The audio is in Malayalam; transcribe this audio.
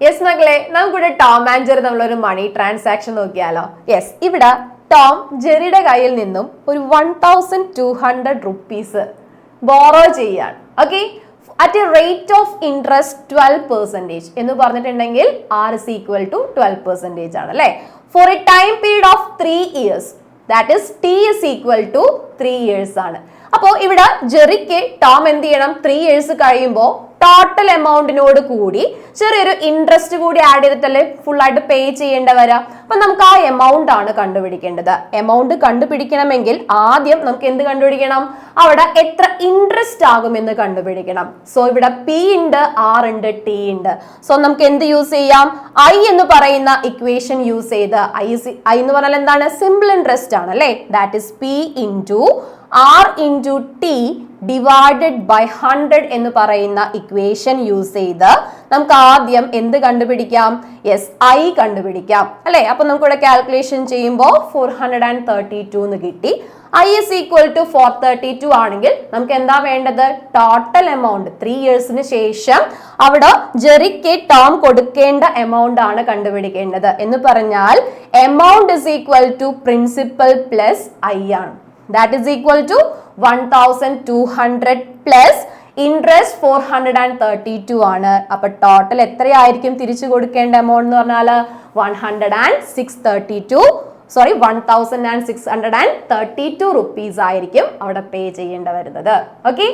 യെസ് മക്കളെ, നമുക്കിവിടെ ടോം ആൻഡ് ജെറി തമ്മിലൊരു മണി ട്രാൻസാക്ഷൻ നോക്കിയാലോ. യെസ്, ഇവിടെ ടോം ജെറിയുടെ കയ്യിൽ നിന്നും ഒരു 1200 റുപ്പീസ് ബോറോ ചെയ്യാണ്. Okay, at A rate of interest 12% എന്ന് പറഞ്ഞിട്ടുണ്ടെങ്കിൽ R is equal to 12% ആണ് അല്ലെ. For a time period of 3 years, that is T is equal to 3 years ആണ്. അപ്പോൾ ഇവിടെ ജെറിക്ക് ടോം എന്ത് ചെയ്യണം? 3 years കഴിയുമ്പോൾ ടോട്ടൽ എമൗണ്ടിനോട് കൂടി ചെറിയൊരു ഇൻട്രസ്റ്റ് കൂടി ആഡ് ചെയ്തിട്ടല്ലേ ഫുൾ ആയിട്ട് പേ ചെയ്യേണ്ട വരാം. അപ്പൊ നമുക്ക് ആ എമൗണ്ട് ആണ് കണ്ടുപിടിക്കേണ്ടത്. എമൗണ്ട് കണ്ടുപിടിക്കണമെങ്കിൽ ആദ്യം നമുക്ക് എന്ത് കണ്ടുപിടിക്കണം? അവിടെ എത്ര ഇൻട്രസ്റ്റ് ആകും എന്ന് കണ്ടുപിടിക്കണം. സോ ഇവിടെ P ഉണ്ട്, R ഉണ്ട്, T ഉണ്ട്. സോ നമുക്ക് എന്ത് യൂസ് ചെയ്യാം? I എന്ന് പറയുന്ന ഇക്വേഷൻ യൂസ് ചെയ്ത് I എന്ന് പറഞ്ഞാൽ എന്താണ്? സിമ്പിൾ ഇൻട്രസ്റ്റ് ആണ് അല്ലെ. That is P into R into T divided by 100 എന്ന് പറയുന്ന ഇക്വേഷൻ യൂസ് ചെയ്ത് നമുക്ക് ആദ്യം എന്ത് കണ്ടുപിടിക്കാം? യെസ്, I കണ്ടുപിടിക്കാം അല്ലെ. അപ്പൊ നമുക്ക് ഇവിടെ കാൽക്കുലേഷൻ ചെയ്യുമ്പോൾ 432 എന്ന് കിട്ടി. I is equal to 432 ആണെങ്കിൽ നമുക്ക് എന്താ വേണ്ടത്? ടോട്ടൽ എമൗണ്ട് 3 ഇയേഴ്സിന് ശേഷം അവിടെ ജെറിക്ക് ടോം കൊടുക്കേണ്ട എമൗണ്ട് ആണ് കണ്ടുപിടിക്കേണ്ടത്. എന്ന് പറഞ്ഞാൽ amount is equal to principal plus I ആണ്. That is equal to 1200 plus interest 432 ആണ്. അപ്പൊ ടോട്ടൽ എത്രയായിരിക്കും തിരിച്ചു കൊടുക്കേണ്ട എമൗണ്ട് എന്ന് പറഞ്ഞാൽ 1632 റുപ്പീസ് ആയിരിക്കും അവിടെ പേ ചെയ്യേണ്ടി വരുന്നത്. ഓക്കെ.